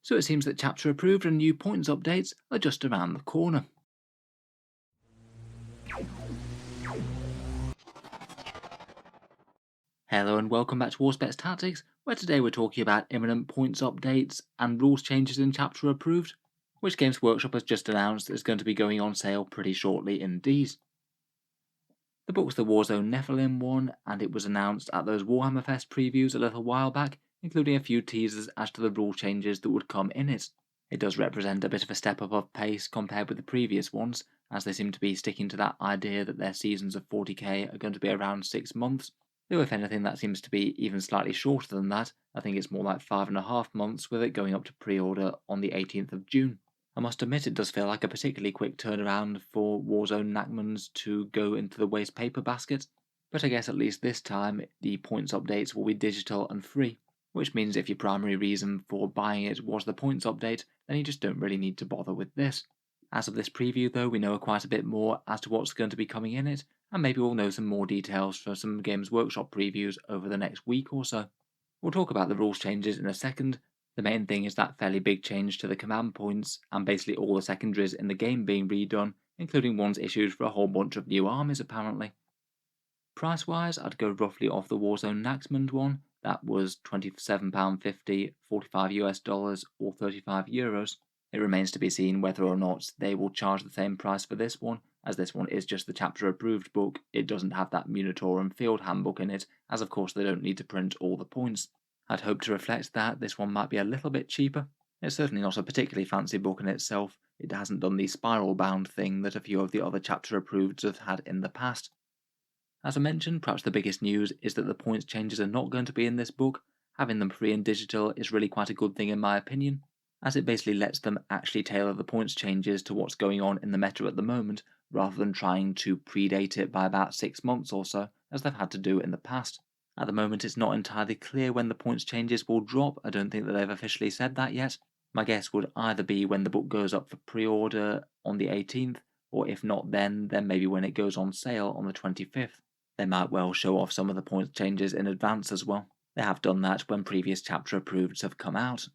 So it seems that Chapter Approved and new points updates are just around the corner. Hello and welcome back to Auspex Tactics, where today we're talking about imminent points updates and rules changes in Chapter Approved, which Games Workshop has just announced is going to be going on sale pretty shortly indeed. The book's the Warzone Nephilim one, and it was announced at those Warhammer Fest previews a little while back, including a few teasers as to the rule changes that would come in it. It does represent a bit of a step up of pace compared with the previous ones, as they seem to be sticking to that idea that their seasons of 40k are going to be around 6 months, though if anything that seems to be even slightly shorter than that. I think it's more like 5.5 months, with it going up to pre-order on the 18th of June. I must admit it does feel like a particularly quick turnaround for Warzone Nachmans to go into the waste paper basket, but I guess at least this time the points updates will be digital and free, which means if your primary reason for buying it was the points update, then you just don't really need to bother with this. As of this preview though, we know quite a bit more as to what's going to be coming in it, and maybe we'll know some more details for some Games Workshop previews over the next week or so. We'll talk about the rules changes in a second. The main thing is that fairly big change to the command points, and basically all the secondaries in the game being redone, including ones issued for a whole bunch of new armies apparently. Price wise, I'd go roughly off the Warzone Naxmand one. That was £27.50, $45 or €35. It remains to be seen whether or not they will charge the same price for this one, as this one is just the Chapter Approved book. It doesn't have that Munitorum Field Handbook in it, as of course they don't need to print all the points. I'd hope to reflect that this one might be a little bit cheaper. It's certainly not a particularly fancy book in itself. It hasn't done the spiral bound thing that a few of the other Chapter Approveds have had in the past. As I mentioned, perhaps the biggest news is that the points changes are not going to be in this book. Having them free and digital is really quite a good thing in my opinion, as it basically lets them actually tailor the points changes to what's going on in the meta at the moment, rather than trying to predate it by about 6 months or so, as they've had to do in the past. At the moment it's not entirely clear when the points changes will drop. I don't think that they've officially said that yet. My guess would either be when the book goes up for pre-order on the 18th, or if not then maybe when it goes on sale on the 25th. They might well show off some of the points changes in advance as well. They have done that when previous Chapter Approveds have come out.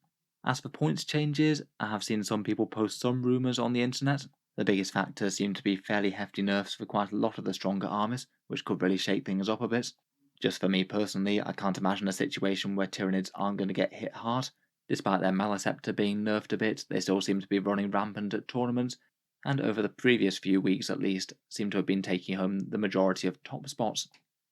As for points changes, I have seen some people post some rumours on the internet. The biggest factors seem to be fairly hefty nerfs for quite a lot of the stronger armies, which could really shake things up a bit. Just for me personally, I can't imagine a situation where Tyranids aren't going to get hit hard. Despite their Maliceptor being nerfed a bit, they still seem to be running rampant at tournaments, and over the previous few weeks at least, seem to have been taking home the majority of top spots.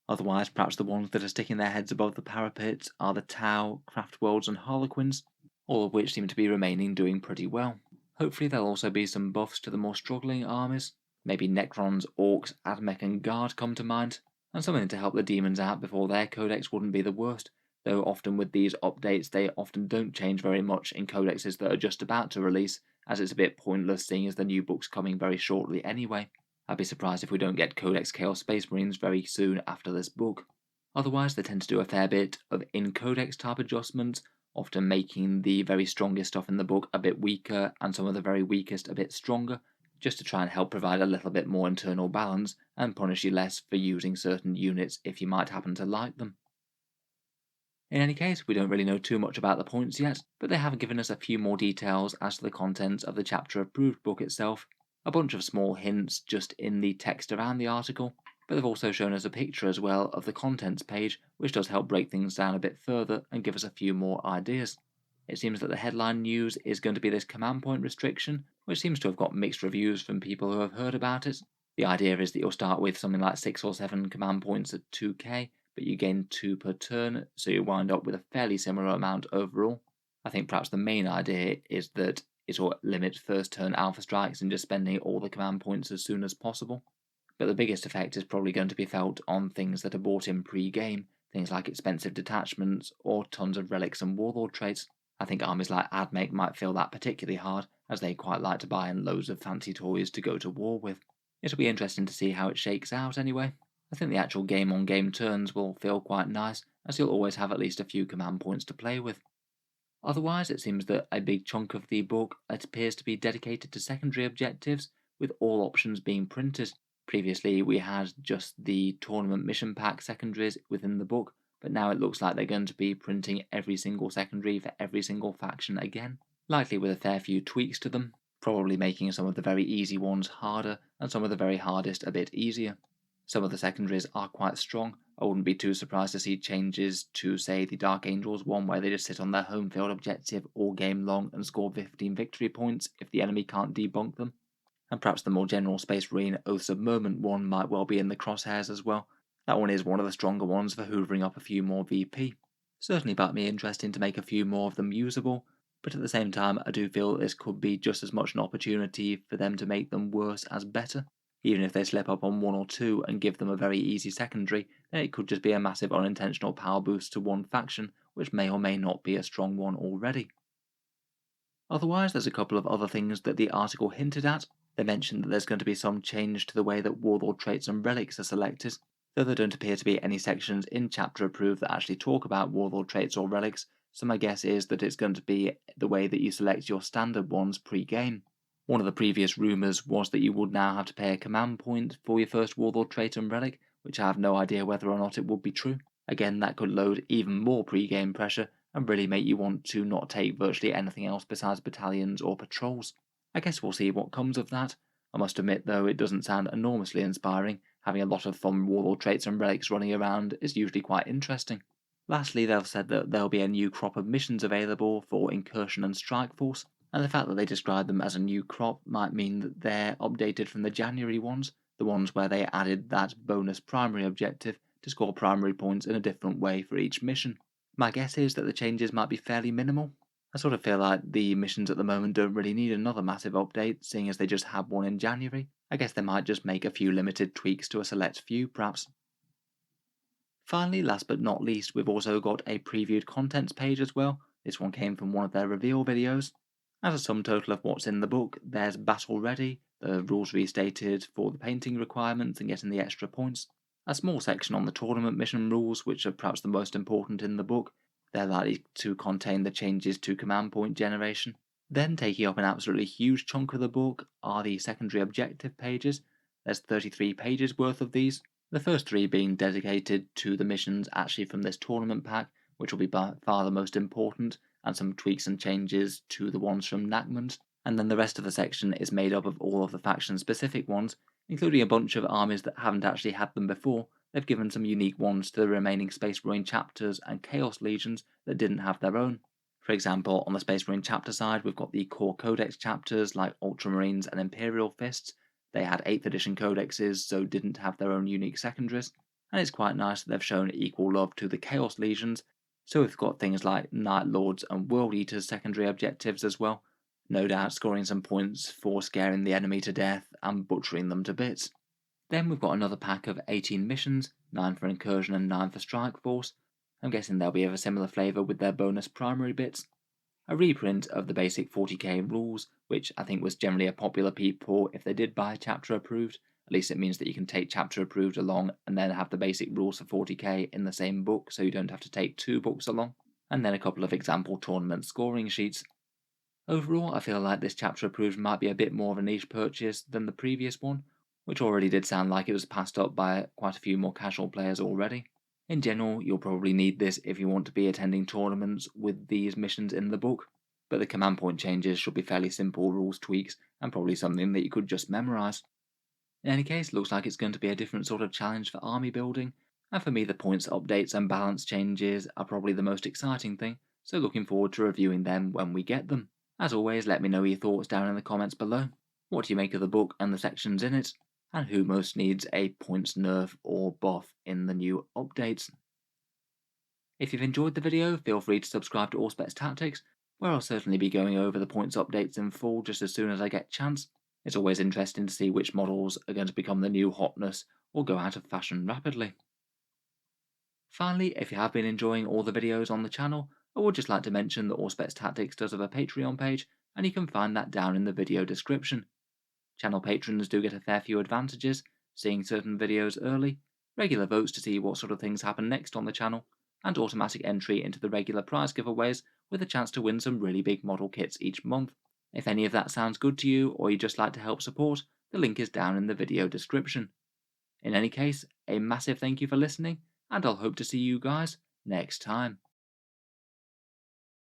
Otherwise, perhaps the ones that are sticking their heads above the parapet are the Tau, Craftworlds and Harlequins, all of which seem to be remaining doing pretty well. Hopefully there'll also be some buffs to the more struggling armies. Maybe Necrons, Orcs, Admech and Guard come to mind, and something to help the demons out before their codex wouldn't be the worst, though often with these updates they often don't change very much in codexes that are just about to release, as it's a bit pointless seeing as the new book's coming very shortly anyway. I'd be surprised if we don't get Codex Chaos Space Marines very soon after this book. Otherwise they tend to do a fair bit of in-codex type adjustments, often making the very strongest stuff in the book a bit weaker and some of the very weakest a bit stronger, just to try and help provide a little bit more internal balance and punish you less for using certain units if you might happen to like them. In any case, we don't really know too much about the points yet, but they have given us a few more details as to the contents of the Chapter Approved book itself, a bunch of small hints just in the text around the article, but they've also shown us a picture as well of the contents page, which does help break things down a bit further and give us a few more ideas. It seems that the headline news is going to be this command point restriction, which seems to have got mixed reviews from people who have heard about it. The idea is that you'll start with something like 6 or 7 command points at 2k, but you gain 2 per turn, so you wind up with a fairly similar amount overall. I think perhaps the main idea is that it'll limit first turn alpha strikes and just spending all the command points as soon as possible. But the biggest effect is probably going to be felt on things that are bought in pre-game, things like expensive detachments or tons of relics and warlord traits. I think armies like Admech might feel that particularly hard, as they quite like to buy in loads of fancy toys to go to war with. It'll be interesting to see how it shakes out anyway. I think the actual game-on-game turns will feel quite nice, as you'll always have at least a few command points to play with. Otherwise, it seems that a big chunk of the book appears to be dedicated to secondary objectives, with all options being printed. Previously, we had just the tournament mission pack secondaries within the book, but now it looks like they're going to be printing every single secondary for every single faction again. likely with a fair few tweaks to them, probably making some of the very easy ones harder and some of the very hardest a bit easier. Some of the secondaries are quite strong. I wouldn't be too surprised to see changes to, say, the Dark Angels one where they just sit on their home field objective all game long and score 15 victory points if the enemy can't debunk them. And perhaps the more general Space Marine Oaths of Moment one might well be in the crosshairs as well. That one is one of the stronger ones for hoovering up a few more VP. Certainly might be interesting to make a few more of them usable, but at the same time I do feel this could be just as much an opportunity for them to make them worse as better. Even if they slip up on one or two and give them a very easy secondary, then it could just be a massive unintentional power boost to one faction, which may or may not be a strong one already. Otherwise, there's a couple of other things that the article hinted at. They mentioned that there's going to be some change to the way that Warlord traits and relics are selected, though there don't appear to be any sections in Chapter Approved that actually talk about Warlord traits or relics, so my guess is that it's going to be the way that you select your standard ones pre-game. One of the previous rumours was that you would now have to pay a command point for your first Warlord trait and relic, which I have no idea whether or not it would be true. Again, that could load even more pre-game pressure and really make you want to not take virtually anything else besides battalions or patrols. I guess we'll see what comes of that. I must admit though, it doesn't sound enormously inspiring. Having a lot of fun Warlord traits and relics running around is usually quite interesting. Lastly, they've said that there'll be a new crop of missions available for Incursion and Strike Force, and the fact that they describe them as a new crop might mean that they're updated from the January ones, the ones where they added that bonus primary objective to score primary points in a different way for each mission. My guess is that the changes might be fairly minimal. I sort of feel like the missions at the moment don't really need another massive update, seeing as they just had one in January. I guess they might just make a few limited tweaks to a select few, perhaps. Finally, last but not least, we've also got a previewed contents page as well. This one came from one of their reveal videos. As a sum total of what's in the book, there's Battle Ready, the rules restated for the painting requirements and getting the extra points. A small section on the tournament mission rules, which are perhaps the most important in the book. They're likely to contain the changes to command point generation. Then, taking up an absolutely huge chunk of the book, are the secondary objective pages. There's 33 pages worth of these, the first 3 being dedicated to the missions actually from this tournament pack, which will be by far the most important, and some tweaks and changes to the ones from Nachmund. And then the rest of the section is made up of all of the faction-specific ones, including a bunch of armies that haven't actually had them before. They've given some unique ones to the remaining Space Marine chapters and Chaos Legions that didn't have their own. For example, on the Space Marine chapter side, we've got the core codex chapters like Ultramarines and Imperial Fists. They had 8th edition codexes, so didn't have their own unique secondaries. And it's quite nice that they've shown equal love to the Chaos Legions, so we've got things like Night Lords and World Eaters secondary objectives as well. No doubt scoring some points for scaring the enemy to death and butchering them to bits. Then we've got another pack of 18 missions, 9 for Incursion and 9 for Strike Force. I'm guessing they'll be of a similar flavour with their bonus primary bits. A reprint of the basic 40k rules, which I think was generally a popular peep for if they did buy Chapter Approved. At least it means that you can take Chapter Approved along and then have the basic rules for 40k in the same book, so you don't have to take 2 books along. And then a couple of example tournament scoring sheets. Overall, I feel like this Chapter Approved might be a bit more of a niche purchase than the previous one, which already did sound like it was passed up by quite a few more casual players already. In general, you'll probably need this if you want to be attending tournaments with these missions in the book, but the command point changes should be fairly simple rules tweaks and probably something that you could just memorise. In any case, looks like it's going to be a different sort of challenge for army building, and for me the points updates and balance changes are probably the most exciting thing, so looking forward to reviewing them when we get them. As always, let me know your thoughts down in the comments below. What do you make of the book and the sections in it? And who most needs a points nerf or buff in the new updates? If you've enjoyed the video, feel free to subscribe to Auspex Tactics, where I'll certainly be going over the points updates in full just as soon as I get a chance. It's always interesting to see which models are going to become the new hotness or go out of fashion rapidly. Finally, if you have been enjoying all the videos on the channel, I would just like to mention that Auspex Tactics does have a Patreon page, and you can find that down in the video description. Channel patrons do get a fair few advantages, seeing certain videos early, regular votes to see what sort of things happen next on the channel, and automatic entry into the regular prize giveaways with a chance to win some really big model kits each month. If any of that sounds good to you, or you'd just like to help support, the link is down in the video description. In any case, a massive thank you for listening, and I'll hope to see you guys next time.